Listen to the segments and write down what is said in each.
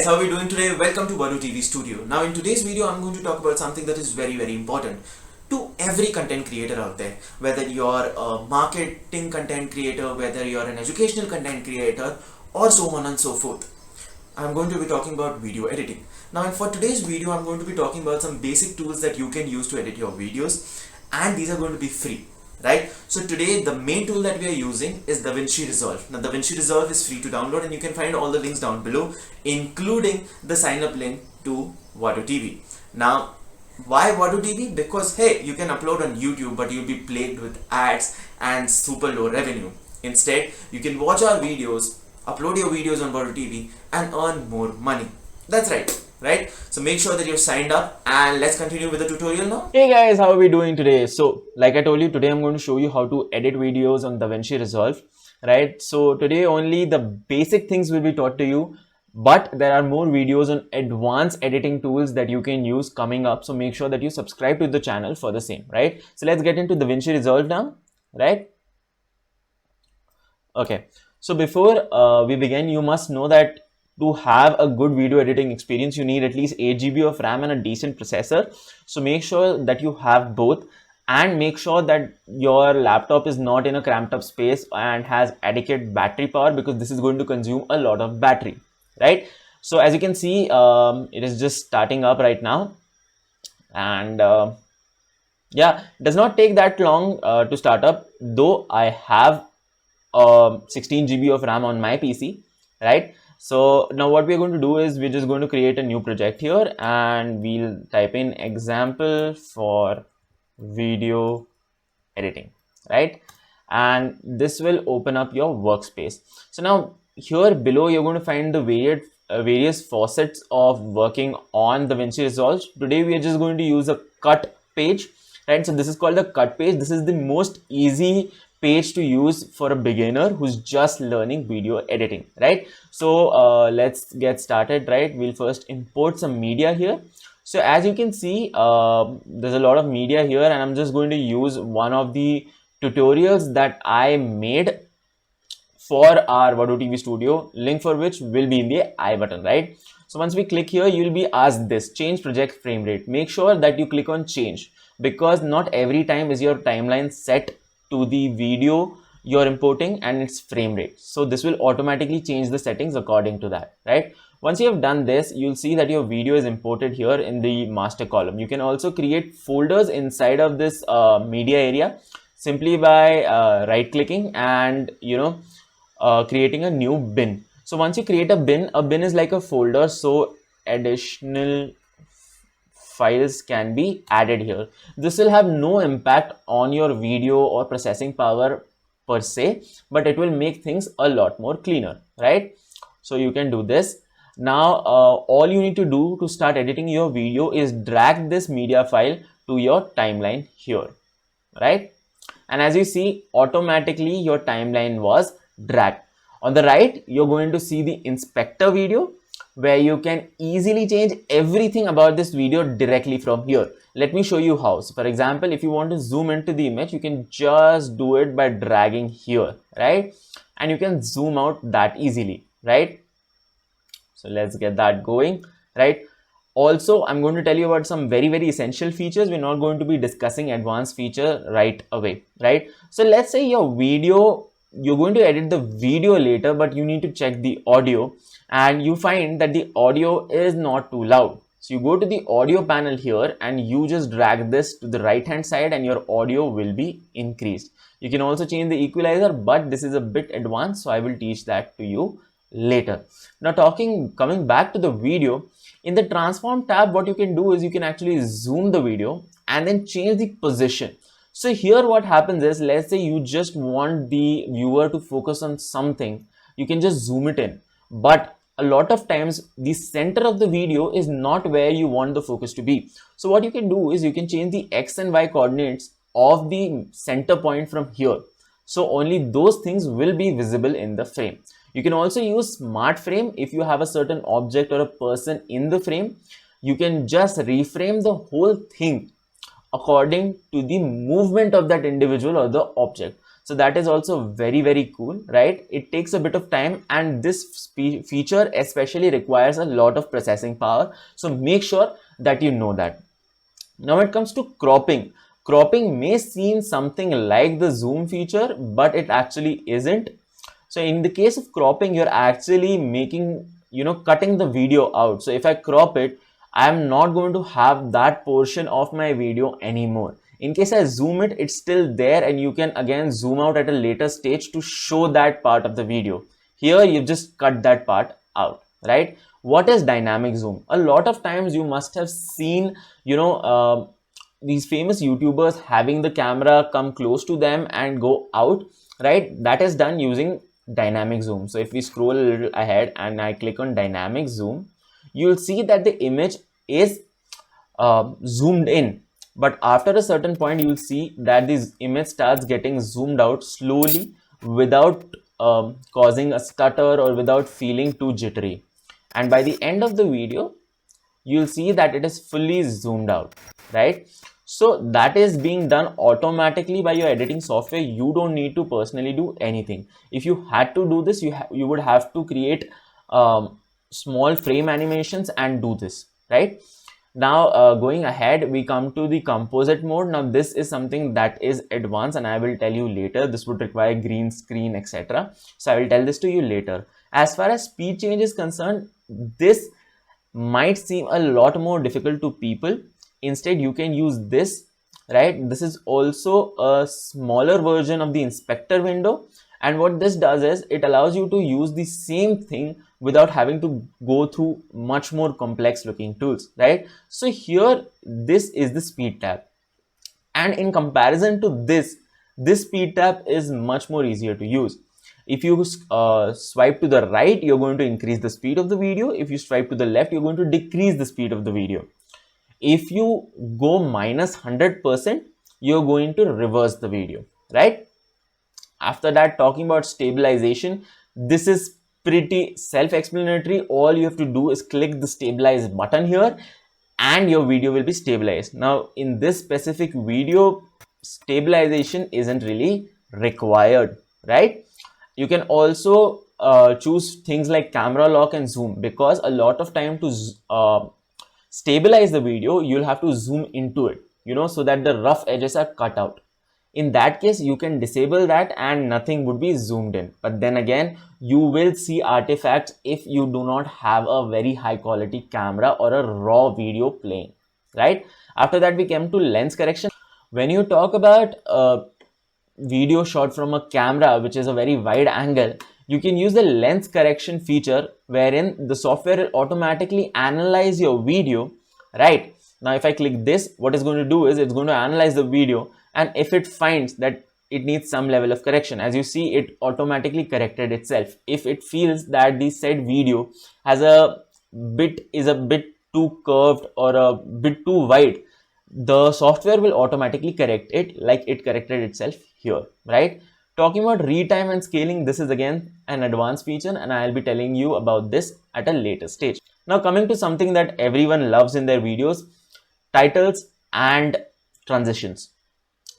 guys, how are we doing today? Welcome to Vadu TV Studio. Now in today's video, I'm going to talk about something that is very important to every content creator out there. Whether you're a marketing content creator, whether you're an educational content creator, or so on and so forth. I'm going to be talking about video editing. Now for today's video, I'm going to be talking about some basic tools that you can use to edit your videos, and these are going to be free. Right? So today the main tool that we are using is DaVinci Resolve. Now DaVinci Resolve is free to download and you can find all the links down below, including the sign up link to Vadu TV. Now why Vadu TV? Because hey, you can upload on YouTube but you'll be plagued with ads and super low revenue. Instead, you can watch our videos, upload your videos on Vadu TV and earn more money. That's right? So make sure that you're signed up and let's continue with the tutorial now. Hey guys, how are we doing today? So like I told you, today I'm going to show you how to edit videos on DaVinci Resolve, right? So today only the basic things will be taught to you, but there are more videos on advanced editing tools that you can use coming up. So make sure that you subscribe to the channel for the same, right? So let's get into DaVinci Resolve now, right? Okay, so before we begin, you must know that to have a good video editing experience, you need at least 8 GB of RAM and a decent processor. So make sure that you have both, and make sure that your laptop is not in a cramped up space and has adequate battery power, because this is going to consume a lot of battery, right? So as you can see, it is just starting up right now, and yeah, it does not take that long to start up, though I have 16 GB of RAM on my PC, right? So now what we're going to do is we're just going to create a new project here, and we'll type in example for video editing, right? And this will open up your workspace. So now here below, you're going to find the various facets of working on DaVinci Resolve. Today, we are just going to use a cut page, right? So this is called the cut page. This is the most easy page to use for a beginner who's just learning video editing, right? So let's get started, right? We'll first import some media here. So as you can see, there's a lot of media here, and I'm just going to use one of the tutorials that I made for our Vadu TV Studio, link for which will be in the I button, right? So once we click here, you'll be asked this, change project frame rate. Make sure that you click on change, because not every time is your timeline set to the video you're importing and its frame rate. So this will automatically change the settings according to that, right? Once you have done this, you'll see that your video is imported here in the master column. You can also create folders inside of this media area simply by right clicking and creating a new bin. So once you create a bin is like a folder, so additional files can be added here. This will have no impact on your video or processing power per se, but it will make things a lot more cleaner, right? So you can do this. Now all you need to do to start editing your video is drag this media file to your timeline here, right? And as you see, automatically your timeline was dragged. On the right, you're going to see the inspector video, where you can easily change everything about this video directly from here. Let me show you how. So for example, if you want to zoom into the image, you can just do it by dragging here, right? And you can zoom out that easily, right? So let's get that going, right? Also, I'm going to tell you about some very essential features. We're not going to be discussing advanced feature right away, right? So let's say your video, you're going to edit the video later, but you need to check the audio, and you find that the audio is not too loud. So you go to the audio panel here and you just drag this to the right hand side and your audio will be increased. You can also change the equalizer, but this is a bit advanced, so I will teach that to you later. Now coming back to the video, in the transform tab, what you can do is you can actually zoom the video and then change the position. So here what happens is, let's say you just want the viewer to focus on something, you can just zoom it in. But a lot of times the center of the video is not where you want the focus to be. So what you can do is you can change the X and Y coordinates of the center point from here. So only those things will be visible in the frame. You can also use smart frame. If you have a certain object or a person in the frame, you can just reframe the whole thing according to the movement of that individual or the object. So that is also very, very cool, right? It takes a bit of time, and this feature especially requires a lot of processing power. So make sure that you know that. Now it comes to cropping. Cropping may seem something like the zoom feature, but it actually isn't. So in the case of cropping, you're actually making, cutting the video out. So if I crop it, I am not going to have that portion of my video anymore. In case I zoom it, it's still there, and you can again zoom out at a later stage to show that part of the video. Here, you've just cut that part out, right? What is dynamic zoom? A lot of times you must have seen, these famous YouTubers having the camera come close to them and go out, right? That is done using dynamic zoom. So if we scroll a little ahead and I click on dynamic zoom, you'll see that the image is zoomed in, but after a certain point you'll see that this image starts getting zoomed out slowly without causing a stutter or without feeling too jittery, and by the end of the video you'll see that it is fully zoomed out, right? So that is being done automatically by your editing software. You don't need to personally do anything. If you had to do this, you would have to create small frame animations and do this, right? Now going ahead, we come to the composite mode. Now this is something that is advanced, and I will tell you later. This would require green screen, etc. So I will tell this to you later. As far as speed change is concerned, this might seem a lot more difficult to people. Instead, you can use this, right? This is also a smaller version of the inspector window, and what this does is it allows you to use the same thing without having to go through much more complex looking tools, right? So here, this is the speed tab, and in comparison to this speed tab is much more easier to use. If you swipe to the right, you're going to increase the speed of the video. If you swipe to the left, you're going to decrease the speed of the video. If you go minus 100%, you're going to reverse the video, right? After that, talking about stabilization, this is pretty self-explanatory. All you have to do is click the stabilize button here and your video will be stabilized. Now, in this specific video, stabilization isn't really required, right? You can also choose things like camera lock and zoom, because a lot of time to stabilize the video, you'll have to zoom into it, so that the rough edges are cut out. In that case, you can disable that and nothing would be zoomed in. But then again, you will see artifacts if you do not have a very high quality camera or a raw video playing, right? After that, we came to lens correction. When you talk about video shot from a camera which is a very wide angle, you can use the lens correction feature, wherein the software will automatically analyze your video, right? Now if I click this, what it's going to do is it's going to analyze the video, and if it finds that it needs some level of correction, as you see, it automatically corrected itself. If it feels that the said video is a bit too curved or a bit too wide, the software will automatically correct it like it corrected itself here, right? Talking about retime and scaling, this is again an advanced feature, and I'll be telling you about this at a later stage. Now coming to something that everyone loves in their videos, titles and transitions.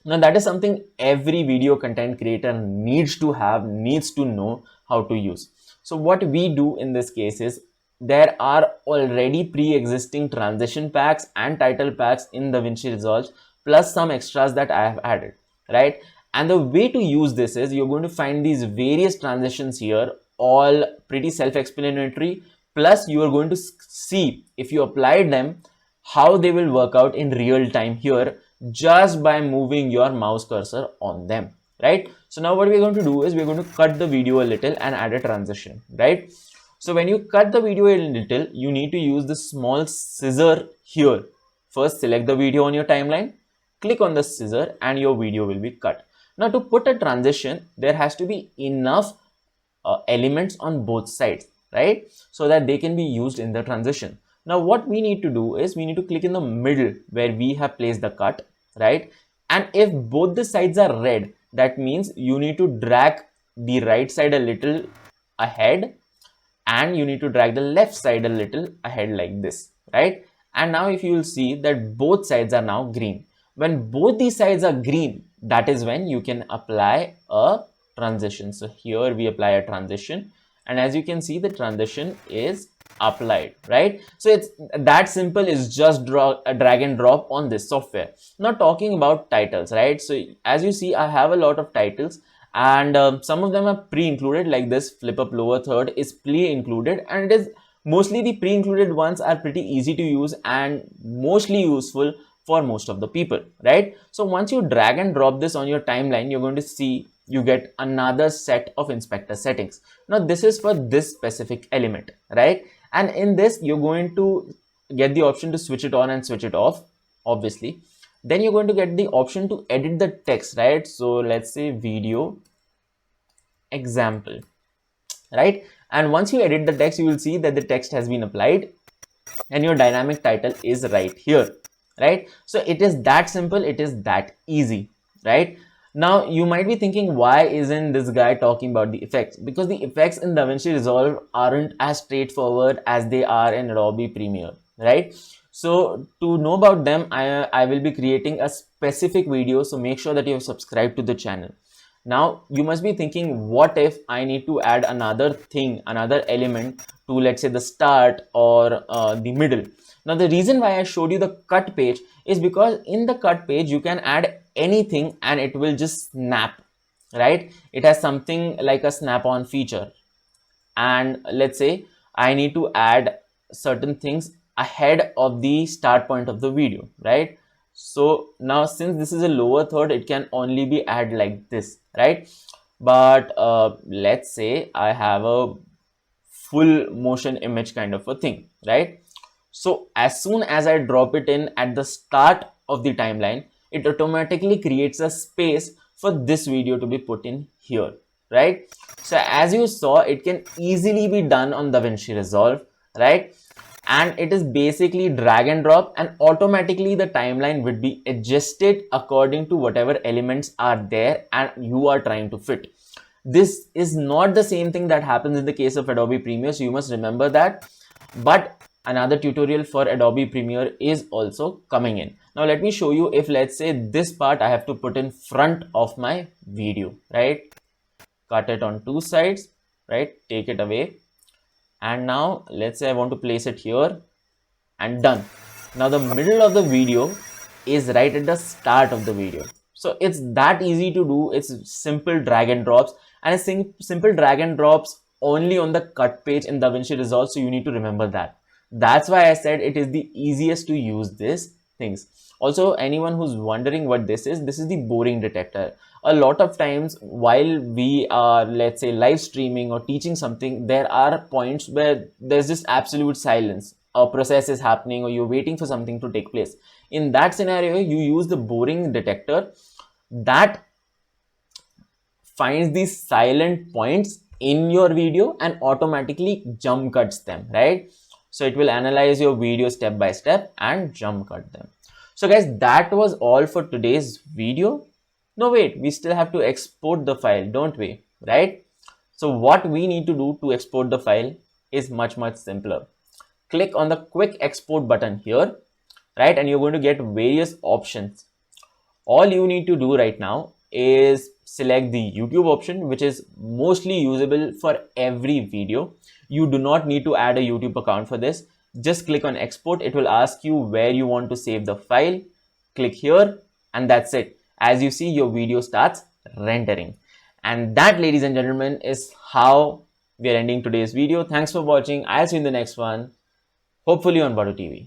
Now that is something every video content creator needs to know how to use. So what we do in this case is, there are already pre-existing transition packs and title packs in DaVinci Resolve, plus some extras that I have added, right? And the way to use this is, you're going to find these various transitions here, all pretty self-explanatory, plus you are going to see, if you applied them, how they will work out in real time here, just by moving your mouse cursor on them, right? So now what we're going to do is, we're going to cut the video a little and add a transition, right? So when you cut the video a little, you need to use the small scissor here. First, select the video on your timeline, click on the scissor, and your video will be cut. Now to put a transition, there has to be enough elements on both sides, right? So that they can be used in the transition. Now what we need to do is, we need to click in the middle where we have placed the cut, right? And if both the sides are red, that means you need to drag the right side a little ahead, and you need to drag the left side a little ahead like this, right? And now if you will see that both sides are now green. When both these sides are green, that is when you can apply a transition. So here we apply a transition, and as you can see, the transition is applied, right? So it's that simple. Is just drag and drop on this software. Now talking about titles, right? So as you see, I have a lot of titles, and some of them are pre-included, like this flip up lower third is pre-included, and it is mostly the pre-included ones are pretty easy to use and mostly useful for most of the people, right? So once you drag and drop this on your timeline, you're going to see you get another set of inspector settings. Now this is for this specific element, right? And in this, you're going to get the option to switch it on and switch it off, obviously. Then you're going to get the option to edit the text, right? So let's say video example, right? And once you edit the text, you will see that the text has been applied and your dynamic title is right here, right? So it is that simple, it is that easy, right? Now you might be thinking, why isn't this guy talking about the effects? Because the effects in DaVinci Resolve aren't as straightforward as they are in Adobe Premiere, right? So to know about them, I will be creating a specific video, so make sure that you have subscribed to the channel. Now you must be thinking, what if I need to add another thing, another element to, let's say, the start or the middle? Now the reason why I showed you the cut page is because in the cut page you can add anything and it will just snap, right? It has something like a snap-on feature, and let's say I need to add certain things ahead of the start point of the video, right? So now since this is a lower third, it can only be added like this, right? But let's say I have a full motion image kind of a thing, right? So as soon as I drop it in at the start of the timeline, it automatically creates a space for this video to be put in here, right? So as you saw, it can easily be done on DaVinci Resolve, right? And it is basically drag and drop, and automatically the timeline would be adjusted according to whatever elements are there and you are trying to fit. This is not the same thing that happens in the case of Adobe Premiere, so you must remember that. But another tutorial for Adobe Premiere is also coming in. Now let me show you. If let's say this part I have to put in front of my video, right? Cut it on two sides, right? Take it away. And now let's say I want to place it here, and done. Now the middle of the video is right at the start of the video. So it's that easy to do. It's simple drag and drops, and it's simple drag and drops only on the cut page in DaVinci Resolve. So you need to remember that. That's why I said it is the easiest to use these things. Also, anyone who's wondering what this is the boring detector. A lot of times while we are, let's say, live streaming or teaching something, there are points where there's just absolute silence. A process is happening or you're waiting for something to take place. In that scenario, you use the boring detector that finds these silent points in your video and automatically jump cuts them, right? So it will analyze your video step by step and jump cut them. So guys, that was all for today's video. No, wait, we still have to export the file, don't we? Right? So what we need to do to export the file is much simpler. Click on the quick export button here, right? And you're going to get various options. All you need to do right now is select the YouTube option, which is mostly usable for every video. You do not need to add a YouTube account for this. Just click on export. It will ask you where you want to save the file. Click here and that's it. As you see, your video starts rendering. And that, ladies and gentlemen, is how we are ending today's video. Thanks for watching. I'll see you in the next one, hopefully on Vado TV.